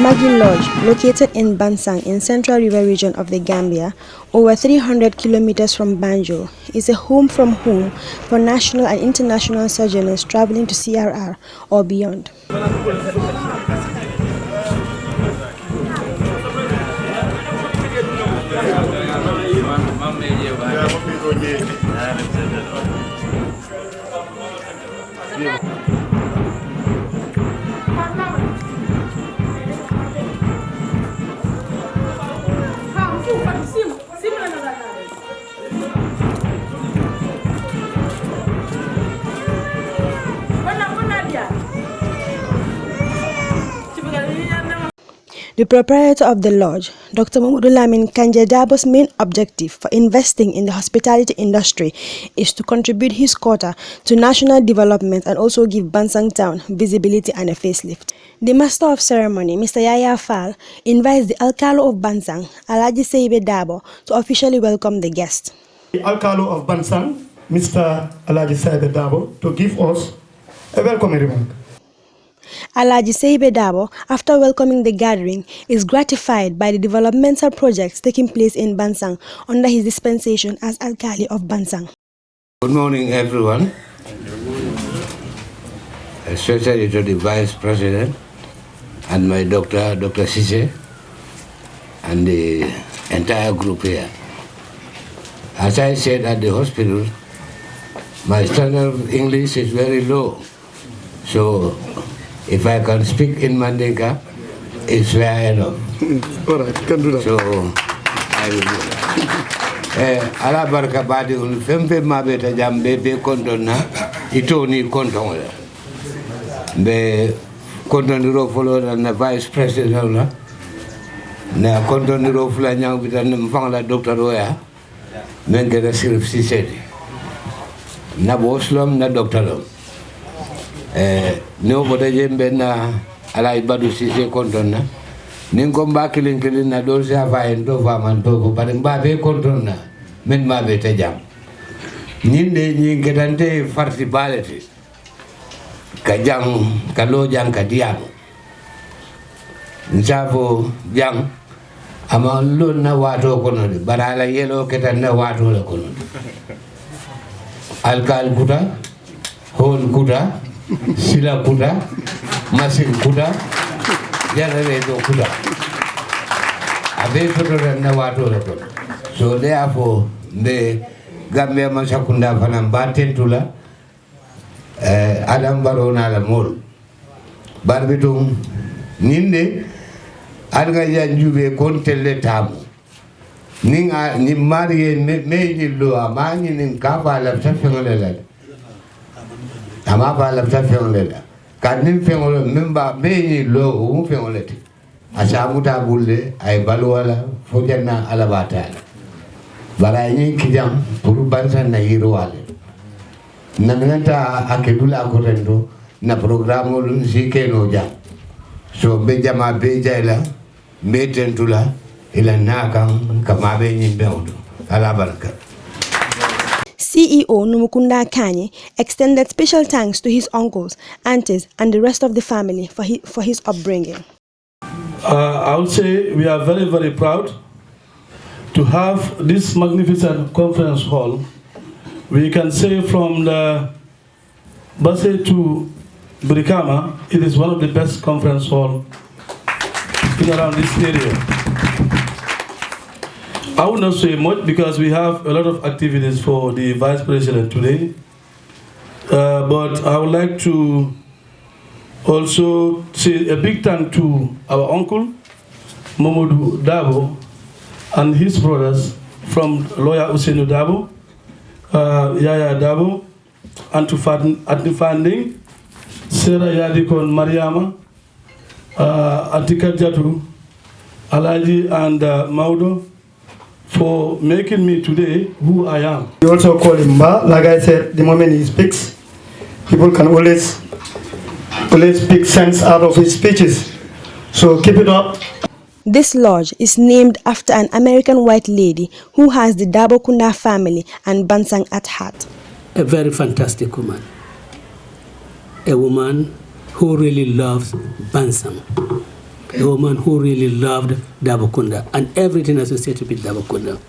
Magi Lodge, located in Bansang in Central River region of the Gambia, over 300 kilometers from Banjul, is a home from home for national and international sojourners traveling to CRR or beyond. The proprietor of the lodge, Dr. Lamin Kanjadabo's main objective for investing in the hospitality industry is to contribute his quota to national development and also give Bansang Town visibility and a facelift. The master of ceremony, Mr. Yaya Fall, invites the Alcalo of Bansang, Alaji Seibe Dabo, to officially welcome the guest. The Alcalo of Bansang, Mr. Alaji Seibe Dabo, to give us a welcome remark. Alaji Seibe Dabo, after welcoming the gathering, is gratified by the developmental projects taking place in Bansang under his dispensation as Alkali of Bansang. Good morning, everyone, especially to the Vice President and my doctor, Dr. Sise, and the entire group here. As I said at the hospital, my standard of English is very low, so if I can speak in Mandinka, it's fair enough. All right, can do that. So, I will do that. Ala baraka badi ul fempe mabeta jambe be kontona itoni kontonga. Be kontoniro follow na Vice President la. Na kontoniro fula nyang bitan mfangla Dr. Roya. Mengera sirf sisedi. Na boslam na Dr. Lom. No boda jembe na ala ibadu sise kontona ningo mbakilin kilin na dolse afayen to faman to ko bare mbabe kontona men mabe tajam nyinde nyingetante farti baleti kajang kalo jang kadiam njavo jang ama lon na wato kono de barala yelo ketan na wato la kono alkal kuta hon kuta Sila kuda, masin kuda, generator kuda. Abe soto na watu lato. So therefore, the Gambia masakunda fanam batentula, Adam Barona la mol. Barbitum ninde, alga janjube kontele tamu. Ninga ni marie me lo amani nin kava la tafengolela. Amaba la tafengolela. Kanin fengolo memba me lo fengoleti. Asamuta bulle ay balwala fojana alabatala. Barayi kijam puru bansa na hirwale. Naminanta akedula korendo na programo zike no jam. So bejama bejaila metentula ila nakang kamabe nyimbeodo. Alabaraka. CEO Numukunda Kanye extended special thanks to his uncles, aunties, and the rest of the family for his upbringing. I would say we are very, very proud to have this magnificent conference hall. We can say from the Basse to Brikama, it is one of the best conference halls in around this area. I will not say much because we have a lot of activities for the Vice President today. But I would like to also say a big thank to our uncle, Momodu Dabo, and his brothers from lawyer Usenu Dabo, Yaya Dabo, and to Fanding, Sarah Yadikon Mariama, Atika Jatu, Alaji and Maudo, for making me today who I am. We also call him Ba. Like I said, the moment he speaks, people can always pick sense out of his speeches. So keep it up. This lodge is named after an American white lady who has the Dabo Kunda family and Bansang at heart. A very fantastic woman. A woman who really loves Bansang. a woman who really loved Dabokunda and everything associated with Dabokunda.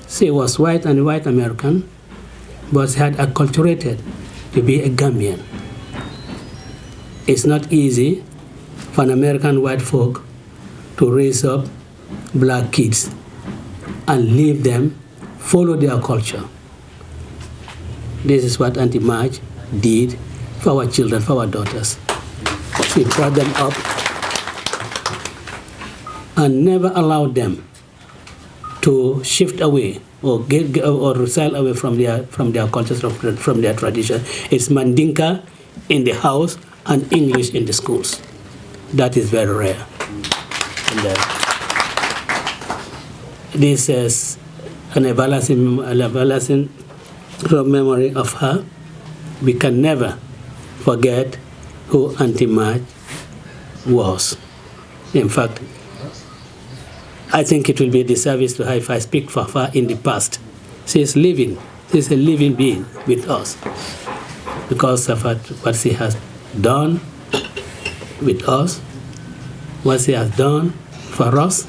She was white and white American, but had acculturated to be a Gambian. It's not easy for an American white folk to raise up black kids and leave them, follow their culture. This is what Auntie Marge did for our children, for our daughters. She brought them up and never allowed them to shift away or resile away from their cultures, from their tradition. It's Mandinka in the house and English in the schools. That is very rare. And, this is an everlasting memory of her. We can never forget who Auntie Marge was. In fact, I think it will be a disservice to her if I speak for her in the past. She is living. She is a living being with us because of what she has done with us, what she has done for us.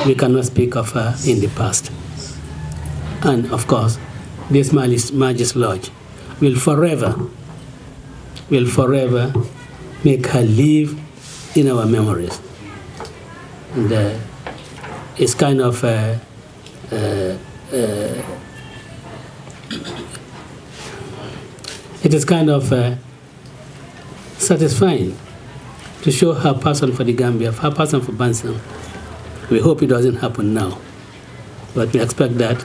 We cannot speak of her in the past. And of course, this Marge's Lodge will forever make her live in our memories. And it's kind of it is kind of satisfying to show her passion for the Gambia, her passion for Bansang. We hope it doesn't happen now, but we expect that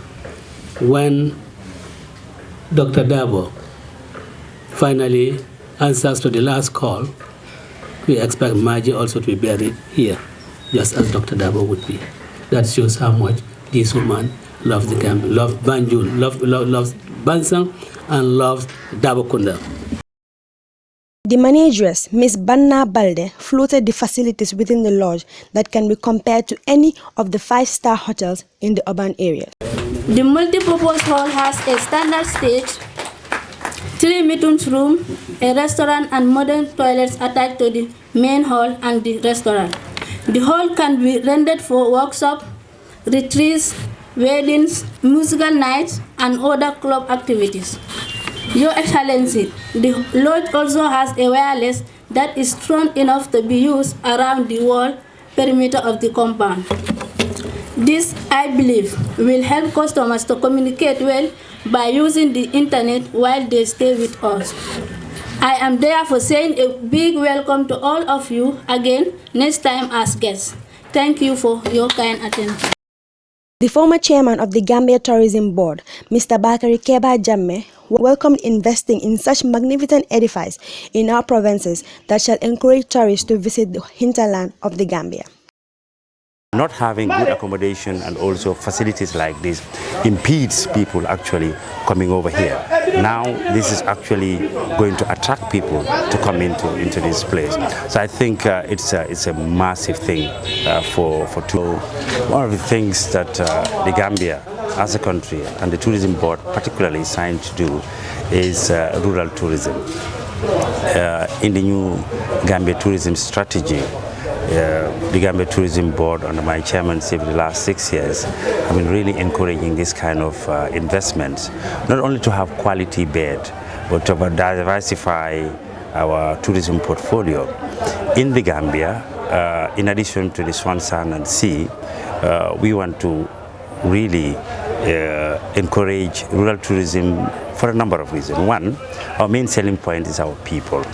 when Dr. Dabo finally answers to the last call, we expect Marge also to be buried here, just as Dr. Dabo would be. That shows how much this woman loves the Gambia, loves Banjul, loves Bansang, and loves Dabokunda. The manageress, Ms. Banna Balde, floated the facilities within the lodge that can be compared to any of the 5-star hotels in the urban area. The multipurpose hall has a standard stage, 3 meeting rooms, a restaurant and modern toilets attached to the main hall and the restaurant. The hall can be rented for workshops, retreats, weddings, musical nights, and other club activities. Your Excellency, the lodge also has a wireless that is strong enough to be used around the wall perimeter of the compound. This, I believe, will help customers to communicate well by using the internet while they stay with us. I am therefore saying a big welcome to all of you again next time as guests. Thank you for your kind attention. The former chairman of the Gambia Tourism Board, Mr. Bakari Keba Jammeh, welcomed investing in such magnificent edifices in our provinces that shall encourage tourists to visit the hinterland of the Gambia. Not having good accommodation and also facilities like this impedes people actually coming over here. Now this is actually going to attract people to come into this place. So I think it's a massive thing for tourism. One of the things that the Gambia as a country and the tourism board particularly is trying to do is rural tourism. In the new Gambia tourism strategy, the Gambia Tourism Board under my chairmanship the last 6 years have been really encouraging this kind of investments, not only to have quality bed, but to diversify our tourism portfolio. In the Gambia, in addition to the Swan Sand and Sea, we want to really encourage rural tourism for a number of reasons. One, our main selling point is our people.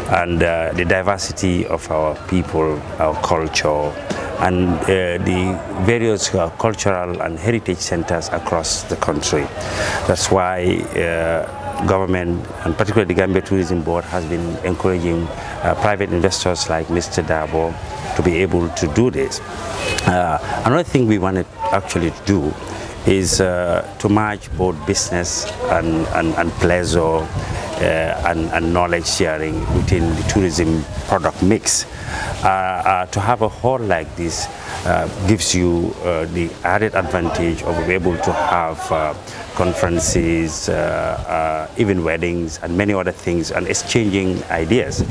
And the diversity of our people, our culture, and the various cultural and heritage centers across the country. That's why government, and particularly the Gambia Tourism Board, has been encouraging private investors like Mr. Dabo to be able to do this. Another thing we wanted actually to do is to merge both business and pleasure and knowledge sharing within the tourism product mix. To have a hall like this gives you the added advantage of being able to have conferences, even weddings and many other things, and exchanging ideas.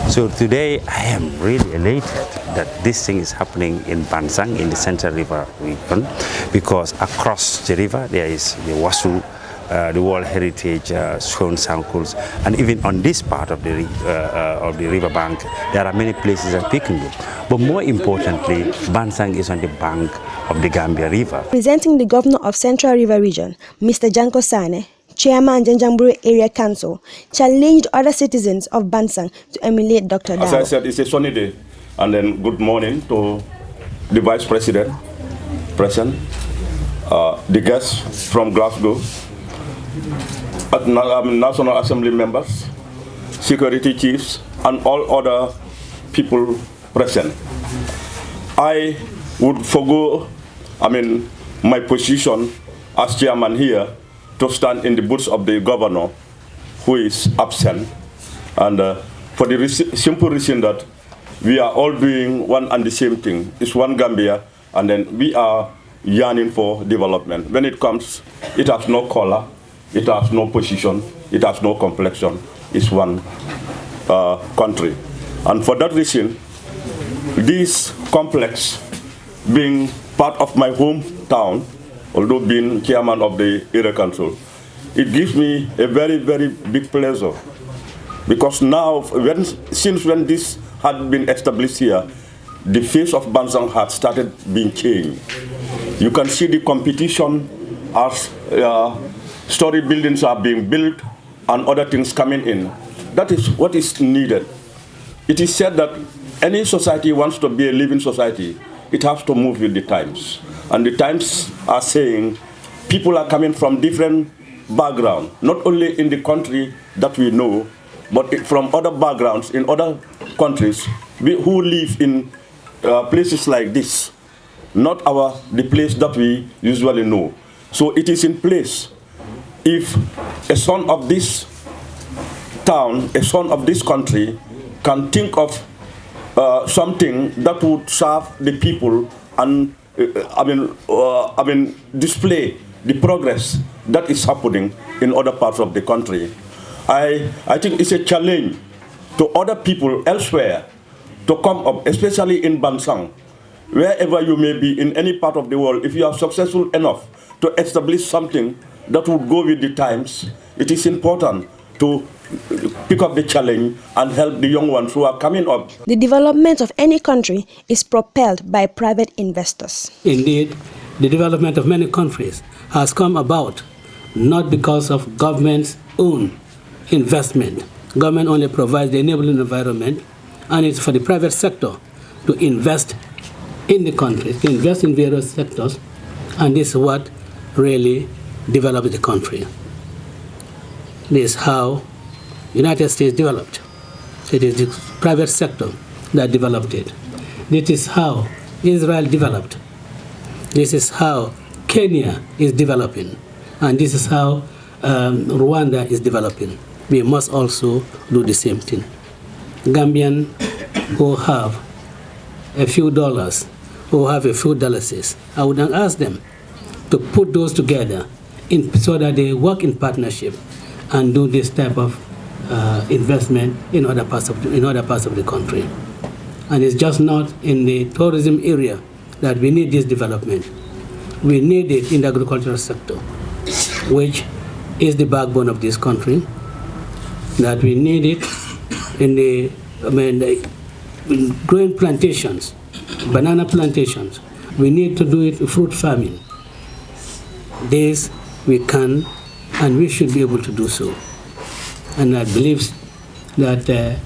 So today I am really elated that this thing is happening in Bansang, in the Central River region, because across the river there is the Wasu, the World Heritage Stone Circles, and even on this part of the river bank, there are many places that we can go. But more importantly, Bansang is on the bank of the Gambia River. Presenting the Governor of Central River Region, Mr. Janko Sane, Chairman Janjanburu Area Council, challenged other citizens of Bansang to emulate Dr. Dabo. As I said, it's a sunny day, and then good morning to the Vice President, present, the guests from Glasgow, National Assembly members, security chiefs, and all other people present. I would forgo, my position as chairman here to stand in the boots of the governor, who is absent, and for the simple reason that we are all doing one and the same thing. It's one Gambia, and then we are yearning for development. When it comes, it has no color, it has no position, it has no complexion. It's one country. And for that reason, this complex, being part of my hometown, although being chairman of the Area Council, it gives me a very, very big pleasure. Because now, since when this had been established here, the face of Bansang had started being changed. You can see the competition as story buildings are being built and other things coming in. That is what is needed. It is said that any society wants to be a living society, it has to move with the times. And the times are saying people are coming from different backgrounds, not only in the country that we know, but from other backgrounds in other countries who live in places like this, not the place that we usually know. So it is in place. If a son of this town, a son of this country, can think of something that would serve the people and display the progress that is happening in other parts of the country, I think it's a challenge to other people elsewhere to come up, especially in Bansang, wherever you may be in any part of the world. If you are successful enough to establish something that would go with the times, it is important to pick up the challenge and help the young ones who are coming up. The development of any country is propelled by private investors. Indeed, the development of many countries has come about not because of government's own investment. Government only provides the enabling environment, and it's for the private sector to invest in the country, to invest in various sectors, and this is what really develops the country. This is how the United States developed. It is the private sector that developed it. This is how Israel developed. This is how Kenya is developing. And this is how Rwanda is developing. We must also do the same thing. Gambian who have a few dollars, who have a few dollars, I would ask them to put those together so that they work in partnership and do this type of investment in other parts of the country. And it's just not in the tourism area that we need this development. We need it in the agricultural sector, which is the backbone of this country. That we need it in in growing plantations, banana plantations. We need to do it in fruit farming. This we can and we should be able to do so. And I believe that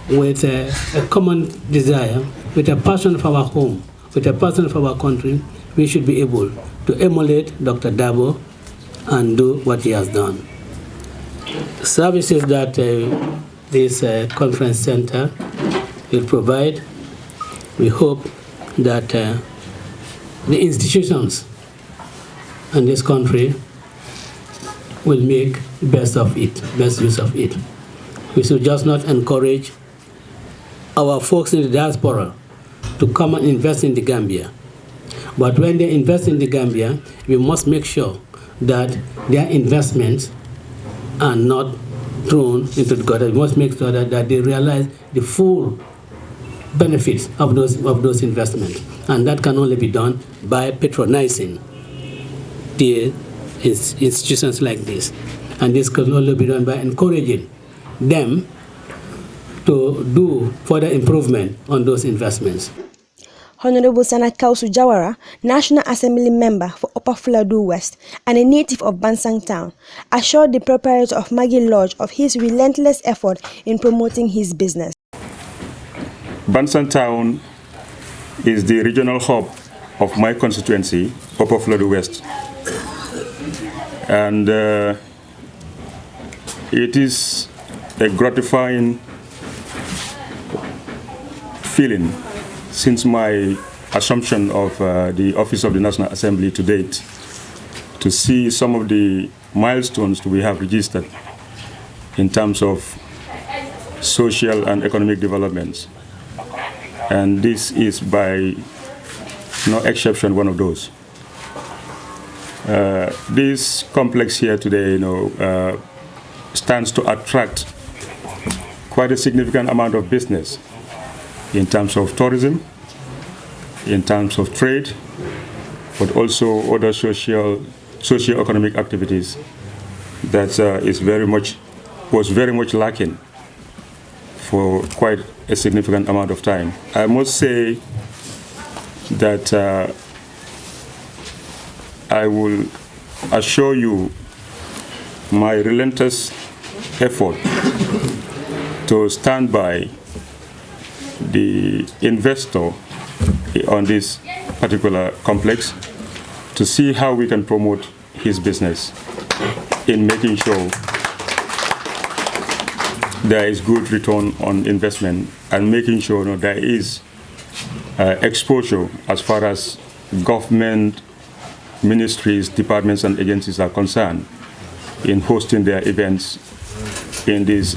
with a common desire, with a passion for our home, with a passion for our country, we should be able to emulate Dr. Dabo and do what he has done. Services that this conference center will provide, we hope that the institutions in this country will make best use of it. We should just not encourage our folks in the diaspora to come and invest in the Gambia. But when they invest in the Gambia, we must make sure that their investments are not thrown into the gutter. We must make sure that they realize the full benefits of those investments. And that can only be done by patronizing the institutions like this. And this can only be done by encouraging them to do further improvement on those investments. Honorable Sana Kausu Jawara, National Assembly member for Upper Fuladu West and a native of Bansang Town, assured the proprietor of Maggie Lodge of his relentless effort in promoting his business. Bansang Town is the regional hub of my constituency, Upper Fuladu West. And it is a gratifying feeling since my assumption of the office of the National Assembly to date to see some of the milestones we have registered in terms of social and economic developments. And this is by no exception one of those. This complex here today, stands to attract quite a significant amount of business in terms of tourism, in terms of trade, but also other socio-economic activities that was very much lacking for quite a significant amount of time. I must say that I will assure you my relentless effort to stand by the investor on this particular complex to see how we can promote his business in making sure there is good return on investment and making sure there is exposure as far as government, ministries, departments, and agencies are concerned in hosting their events in this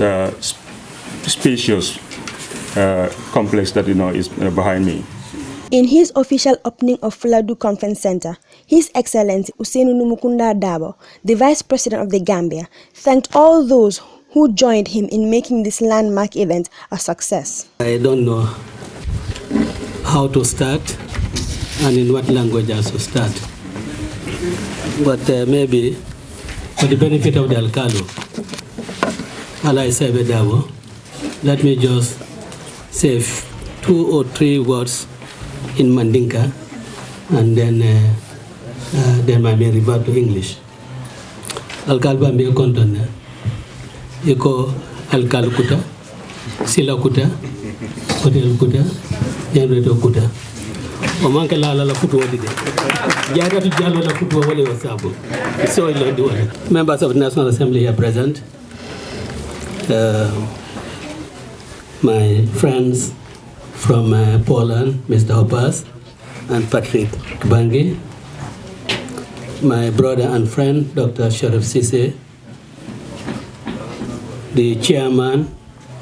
spacious complex that is behind me. In his official opening of Fuladu Conference Center, His Excellency Usainu Numukunda Dabo, the Vice President of the Gambia, thanked all those who joined him in making this landmark event a success. I don't know how to start and in what language I should start. But maybe for the benefit of the Alcalde, Alai Sebe Dabo, let me just say 2 or 3 words in Mandinka, and then I may revert to English. Alcalde Bambi Kontona, Eko Alcalde Kuta, Sila Kuta, Hotel Kuta, Janreto Kuta. Omanka la kutu wadide. Jara tu jalo la kutu wale wasabu. So ilo duwa. Members of the National Assembly here present, my friends from Poland, Mr. Hoppers and Patrick Kbangi, my brother and friend, Dr. Sharif Sise, the chairman,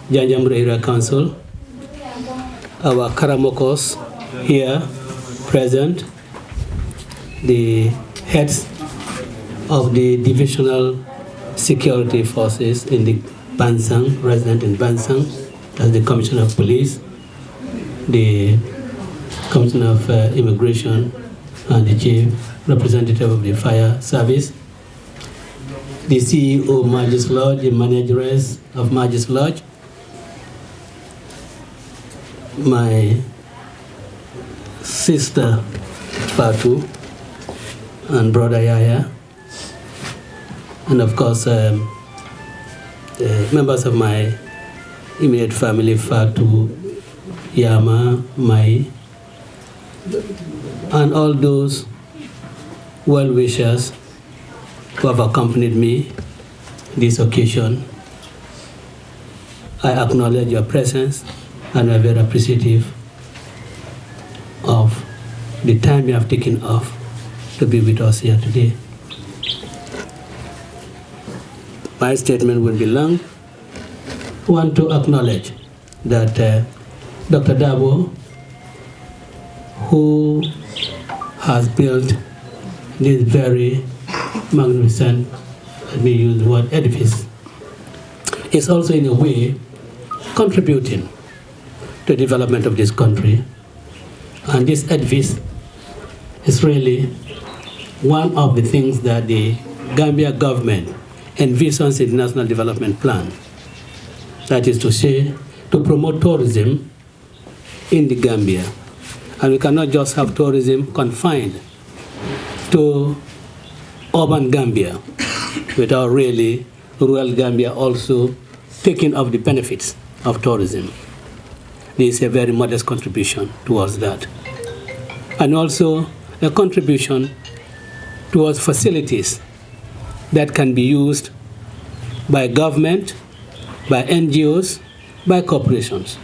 Janjamreira Council, our Karamokos here present, the heads of the divisional security forces in the Bansang, resident in Bansang, as the Commissioner of Police, the Commissioner of Immigration, and the Chief Representative of the Fire Service, the CEO of Magis Lodge, the managers of Magis Lodge, my sister Fatu and brother Yaya, and of course members of my immediate family, Fatu, Yama, Mai, and all those well-wishers who have accompanied me this occasion. I acknowledge your presence and I'm very appreciative of the time you have taken off to be with us here today. My statement will be long. I want to acknowledge that Dr. Dabo, who has built this very magnificent, let me use the word edifice, is also in a way contributing to the development of this country. And this edifice is really one of the things that the Gambia government envisions in the National Development Plan. That is to say, to promote tourism in the Gambia. And we cannot just have tourism confined to urban Gambia without really rural Gambia also taking of the benefits of tourism. There is a very modest contribution towards that. And also a contribution towards facilities that can be used by government, by NGOs, by corporations.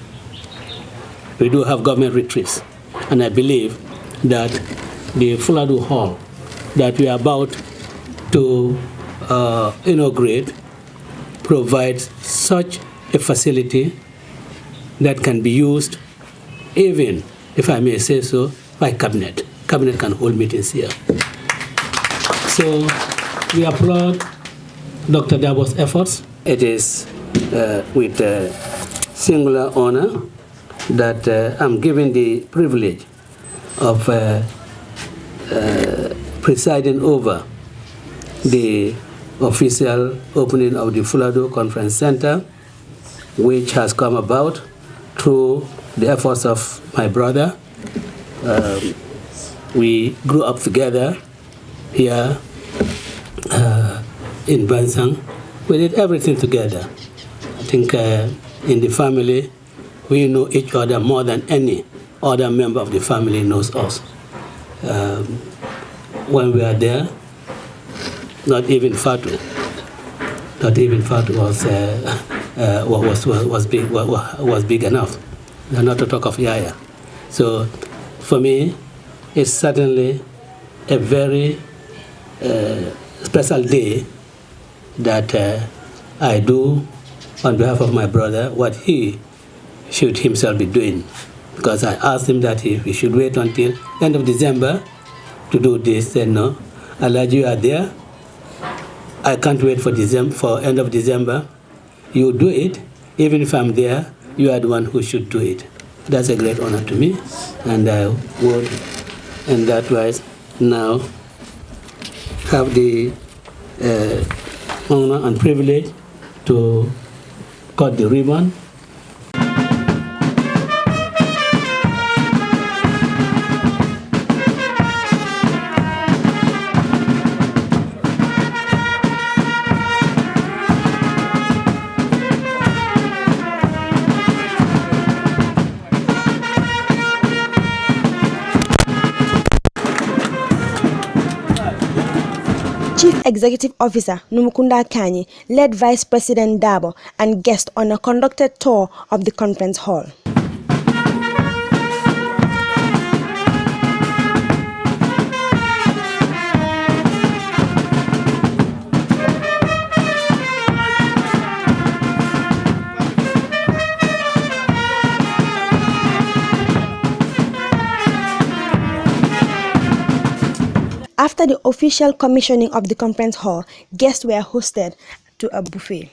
We do have government retreats, and I believe that the Fuladu Hall that we are about to inaugurate provides such a facility that can be used even, if I may say so, by cabinet. Cabinet can hold meetings here. So we applaud Dr. Dabo's efforts. It is with singular honor that I'm given the privilege of presiding over the official opening of the Fuladu Conference Center, which has come about through the efforts of my brother. We grew up together here in Bansang. We did everything together. I think in the family, we know each other more than any other member of the family knows us. When we are there, not even Fatu was big enough, not to talk of Yaya. So for me, it's certainly a very special day that I do on behalf of my brother what he should himself be doing. Because I asked him that if he should wait until end of December to do this. He said, no, Alaji, you are there. I can't wait for end of December. You do it. Even if I'm there, you are the one who should do it. That's a great honor to me. And I would, in that wise, now have the honor and privilege to cut the ribbon. Chief Executive Officer Numukunda Kanyi led Vice President Dabo and guests on a conducted tour of the conference hall. After the official commissioning of the conference hall, guests were hosted to a buffet.